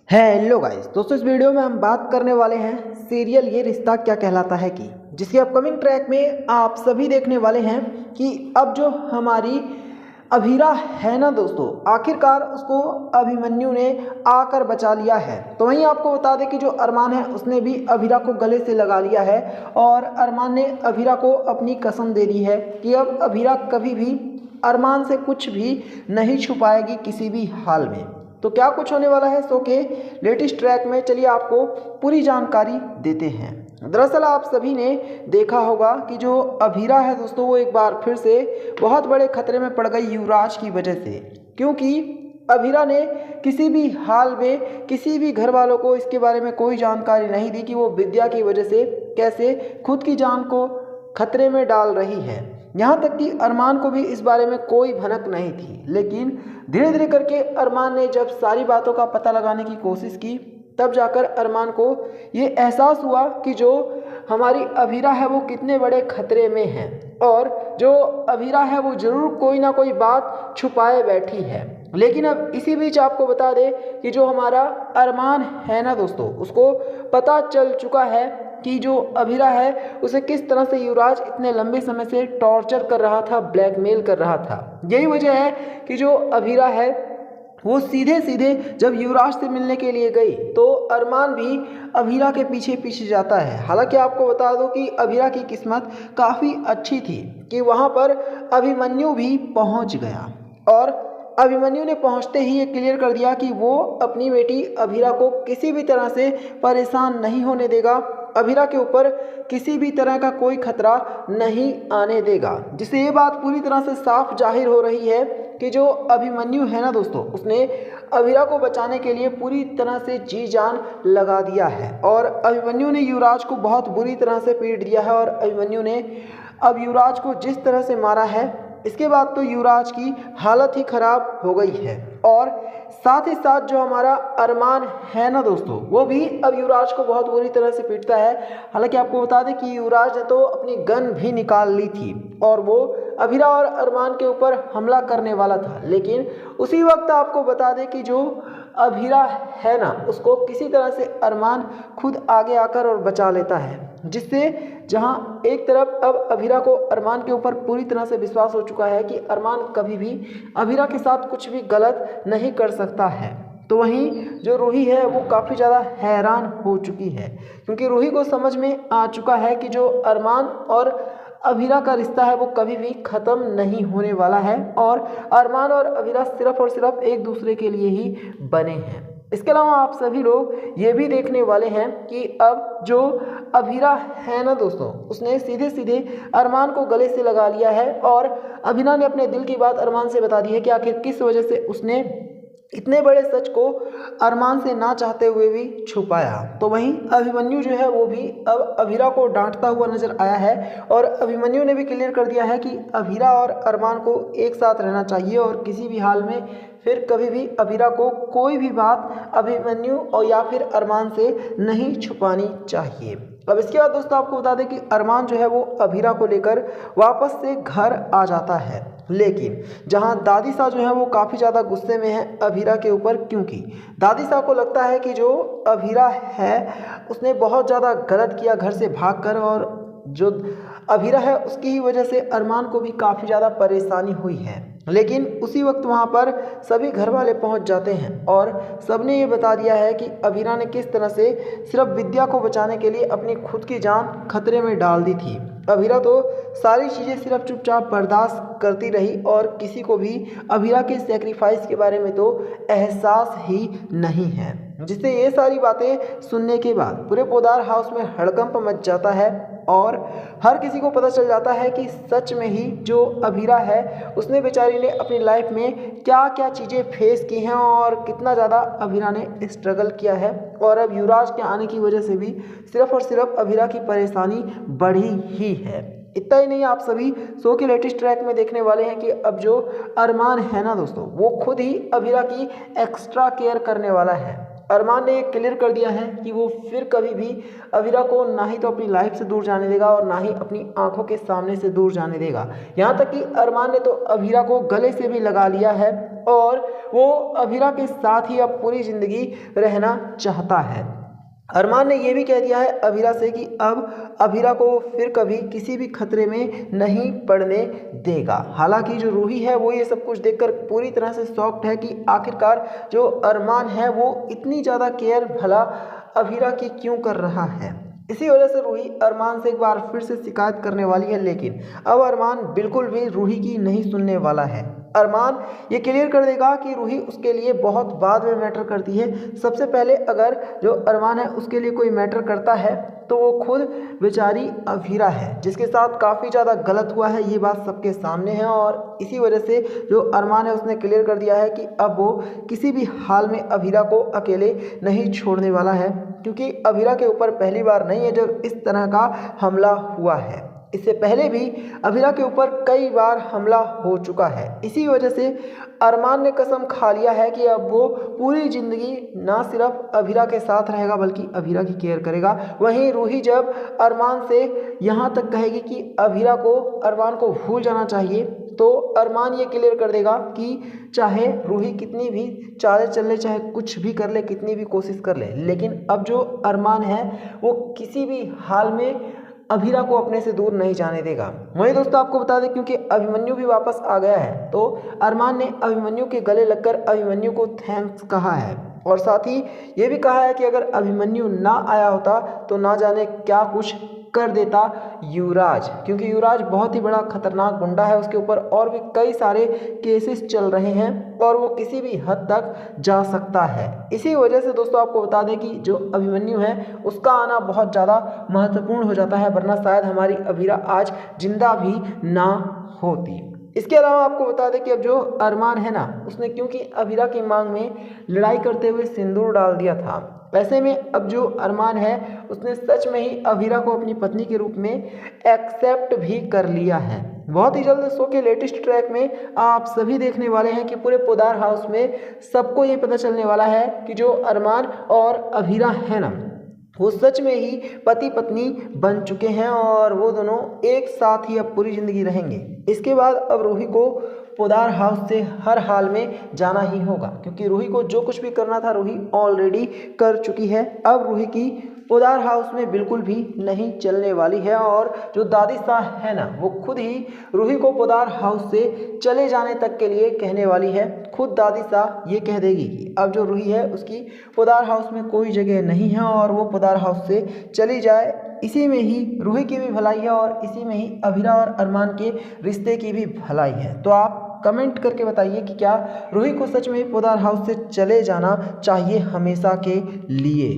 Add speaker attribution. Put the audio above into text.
Speaker 1: Hello guys दोस्तों, इस video में हम बात करने वाले हैं सीरियल ये रिश्ता क्या कहलाता है की जिसके अपकमिंग ट्रैक में आप सभी देखने वाले हैं कि अब जो हमारी अभीरा है ना दोस्तों, आखिरकार उसको अभिमन्यु ने आकर बचा लिया है। तो वहीं आपको बता दें कि जो अरमान है उसने भी अभीरा को गले से लगा लिया है और अरमान ने अभीरा को अपनी कसम दे दी है कि अब अभीरा कभी भी अरमान से कुछ भी नहीं छुपाएगी किसी भी हाल में। तो क्या कुछ होने वाला है शो के लेटेस्ट ट्रैक में, चलिए आपको पूरी जानकारी देते हैं। दरअसल आप सभी ने देखा होगा कि जो अभीरा है दोस्तों, वो एक बार फिर से बहुत बड़े खतरे में पड़ गई युवराज की वजह से, क्योंकि अभीरा ने किसी भी हाल में किसी भी घर वालों को इसके बारे में कोई जानकारी नहीं दी कि वो विद्या की वजह से कैसे खुद की जान को खतरे में डाल रही है। यहाँ तक कि अरमान को भी इस बारे में कोई भनक नहीं थी, लेकिन धीरे धीरे करके अरमान ने जब सारी बातों का पता लगाने की कोशिश की, तब जाकर अरमान को ये एहसास हुआ कि जो हमारी अभीरा है वो कितने बड़े खतरे में है और जो अभीरा है वो ज़रूर कोई ना कोई बात छुपाए बैठी है। लेकिन अब इसी बीच आपको बता दें कि जो हमारा अरमान है ना दोस्तों, उसको पता चल चुका है कि जो अभीरा है उसे किस तरह से युवराज इतने लंबे समय से टॉर्चर कर रहा था, ब्लैकमेल कर रहा था। यही वजह है कि जो अभीरा है वो सीधे सीधे जब युवराज से मिलने के लिए गई तो अरमान भी अभीरा के पीछे पीछे जाता है। हालांकि आपको बता दो कि अभीरा की किस्मत काफ़ी अच्छी थी कि वहाँ पर अभिमन्यु भी पहुँच गया और अभिमन्यु ने पहुंचते ही ये क्लियर कर दिया कि वो अपनी बेटी अभीरा को किसी भी तरह से परेशान नहीं होने देगा, अभीरा के ऊपर किसी भी तरह का कोई खतरा नहीं आने देगा, जिससे ये बात पूरी तरह से साफ जाहिर हो रही है कि जो अभिमन्यु है ना दोस्तों, उसने अभीरा को बचाने के लिए पूरी तरह से जी जान लगा दिया है और अभिमन्यु ने युवराज को बहुत बुरी तरह से पीट दिया है। और अभिमन्यु ने अब युवराज को जिस तरह से मारा है, इसके बाद तो युवराज की हालत ही खराब हो गई है और साथ ही साथ जो हमारा अरमान है ना दोस्तों, वो भी अब युवराज को बहुत बुरी तरह से पीटता है। हालांकि आपको बता दें कि युवराज ने तो अपनी गन भी निकाल ली थी और वो अभीरा और अरमान के ऊपर हमला करने वाला था, लेकिन उसी वक्त आपको बता दें कि जो अभीरा है ना, उसको किसी तरह से अरमान खुद आगे आकर और बचा लेता है, जिससे जहां एक तरफ अब अभीरा को अरमान के ऊपर पूरी तरह से विश्वास हो चुका है कि अरमान कभी भी अभीरा के साथ कुछ भी गलत नहीं कर सकता है, तो वहीं जो रूही है वो काफ़ी ज़्यादा हैरान हो चुकी है, क्योंकि रूही को समझ में आ चुका है कि जो अरमान और अभीरा का रिश्ता है वो कभी भी ख़त्म नहीं होने वाला है और अरमान और अभीरा सिर्फ और सिर्फ एक दूसरे के लिए ही बने हैं। इसके अलावा आप सभी लोग ये भी देखने वाले हैं कि अब जो अभीरा है ना दोस्तों, उसने सीधे सीधे अरमान को गले से लगा लिया है और अभीरा ने अपने दिल की बात अरमान से बता दी है कि आखिर किस वजह से उसने इतने बड़े सच को अरमान से ना चाहते हुए भी छुपाया। तो वहीं अभिमन्यु जो है वो भी अब अभीरा को डांटता हुआ नजर आया है और अभिमन्यु ने भी क्लियर कर दिया है कि अभीरा और अरमान को एक साथ रहना चाहिए और किसी भी हाल में फिर कभी भी अभीरा को कोई भी बात अभिमन्यु और या फिर अरमान से नहीं छुपानी चाहिए। अब इसके बाद दोस्तों आपको बता दें कि अरमान जो है वो अभीरा को लेकर वापस से घर आ जाता है, लेकिन जहां दादी सा जो है वो काफ़ी ज़्यादा गुस्से में है अभीरा के ऊपर, क्योंकि दादी सा को लगता है कि जो अभीरा है उसने बहुत ज़्यादा गलत किया घर से भागकर और जो अभीरा है उसकी ही वजह से अरमान को भी काफ़ी ज़्यादा परेशानी हुई है। लेकिन उसी वक्त वहाँ पर सभी घर वाले पहुँच जाते हैं और सबने ये बता दिया है कि अभीरा ने किस तरह से सिर्फ विद्या को बचाने के लिए अपनी खुद की जान खतरे में डाल दी थी। अभीरा तो सारी चीज़ें सिर्फ चुपचाप बर्दाश्त करती रही और किसी को भी अभीरा के सेक्रीफाइस के बारे में तो एहसास ही नहीं है, जिससे ये सारी बातें सुनने के बाद पूरे पोदार हाउस में हड़कंप मच जाता है और हर किसी को पता चल जाता है कि सच में ही जो अभीरा है उसने बेचारी ने अपनी लाइफ में क्या क्या चीज़ें फेस की हैं और कितना ज़्यादा अभीरा ने स्ट्रगल किया है और अब युवराज के आने की वजह से भी सिर्फ और सिर्फ अभीरा की परेशानी बढ़ी ही है। इतना ही नहीं, आप सभी शो के लेटेस्ट ट्रैक में देखने वाले हैं कि अब जो अरमान है ना दोस्तों, वो खुद ही अभीरा की एक्स्ट्रा केयर करने वाला है। अरमान ने क्लियर कर दिया है कि वो फिर कभी भी अभीरा को ना ही तो अपनी लाइफ से दूर जाने देगा और ना ही अपनी आंखों के सामने से दूर जाने देगा। यहाँ तक कि अरमान ने तो अभीरा को गले से भी लगा लिया है और वो अभिरा के साथ ही अब पूरी ज़िंदगी रहना चाहता है। अरमान ने ये भी कह दिया है अभिरा से कि अब अभिरा को फिर कभी किसी भी खतरे में नहीं पड़ने देगा। हालांकि जो रूही है वो ये सब कुछ देखकर पूरी तरह से शॉक्ड है कि आखिरकार जो अरमान है वो इतनी ज़्यादा केयर भला अभिरा की क्यों कर रहा है। इसी वजह से रूही अरमान से एक बार फिर से शिकायत करने वाली है, लेकिन अब अरमान बिल्कुल भी रूही की नहीं सुनने वाला है। अरमान ये क्लियर कर देगा कि रूही उसके लिए बहुत बाद में मैटर करती है। सबसे पहले अगर जो अरमान है उसके लिए कोई मैटर करता है तो वो खुद बेचारी अभिरा है, जिसके साथ काफ़ी ज़्यादा गलत हुआ है, ये बात सबके सामने है। और इसी वजह से जो अरमान है उसने क्लियर कर दिया है कि अब वो किसी भी हाल में अभिरा को अकेले नहीं छोड़ने वाला है, क्योंकि अभिरा के ऊपर पहली बार नहीं है जब इस तरह का हमला हुआ है। इससे पहले भी अभिरा के ऊपर कई बार हमला हो चुका है। इसी वजह से अरमान ने कसम खा लिया है कि अब वो पूरी ज़िंदगी ना सिर्फ अभिरा के साथ रहेगा बल्कि अभिरा की केयर करेगा। वहीं रूही जब अरमान से यहाँ तक कहेगी कि अभिरा को अरमान को भूल जाना चाहिए, तो अरमान ये क्लियर कर देगा कि चाहे रूही कितनी भी चालें चल ले, चाहे कुछ भी कर ले, कितनी भी कोशिश कर ले, लेकिन अब जो अरमान है वो किसी भी हाल में अभिरा को अपने से दूर नहीं जाने देगा। वहीं दोस्तों आपको बता दें, क्योंकि अभिमन्यु भी वापस आ गया है, तो अरमान ने अभिमन्यु के गले लगकर अभिमन्यु को थैंक्स कहा है और साथ ही ये भी कहा है कि अगर अभिमन्यु ना आया होता तो ना जाने क्या कुछ कर देता युवराज, क्योंकि युवराज बहुत ही बड़ा खतरनाक गुंडा है, उसके ऊपर और भी कई सारे केसेस चल रहे हैं और वो किसी भी हद तक जा सकता है। इसी वजह से दोस्तों आपको बता दें कि जो अभिमन्यु है उसका आना बहुत ज़्यादा महत्वपूर्ण हो जाता है, वरना शायद हमारी अभिरा आज जिंदा भी ना होती। इसके अलावा आपको बता दें कि अब जो अरमान है ना, उसने क्योंकि अभिरा की मांग में लड़ाई करते हुए सिंदूर डाल दिया था, ऐसे में अब जो अरमान है उसने सच में ही अभिरा को अपनी पत्नी के रूप में एक्सेप्ट भी कर लिया है। बहुत ही जल्द शो के लेटेस्ट ट्रैक में आप सभी देखने वाले हैं कि पूरे पोदार हाउस में सबको ये पता चलने वाला है कि जो अरमान और अभिरा है ना, वो सच में ही पति पत्नी बन चुके हैं और वो दोनों एक साथ ही अब पूरी ज़िंदगी रहेंगे। इसके बाद अब रूही को पोदार हाउस से हर हाल में जाना ही होगा, क्योंकि रूही को जो कुछ भी करना था रूही ऑलरेडी कर चुकी है। अब रूही की पोदार हाउस में बिल्कुल भी नहीं चलने वाली है और जो दादी शाह है ना, वो खुद ही रूही को पोदार हाउस से चले जाने तक के लिए कहने वाली है। खुद दादी शाह ये कह देगी कि अब जो रूही है उसकी पोदार हाउस में कोई जगह नहीं है और वो पोदार हाउस से चली जाए। इसी में ही रूही की भी भलाई है और इसी में ही अभिरा और अरमान के रिश्ते की भी भलाई है। तो आप कमेंट करके बताइए कि क्या रूही को सच में पोदार हाउस से चले जाना चाहिए हमेशा के लिए।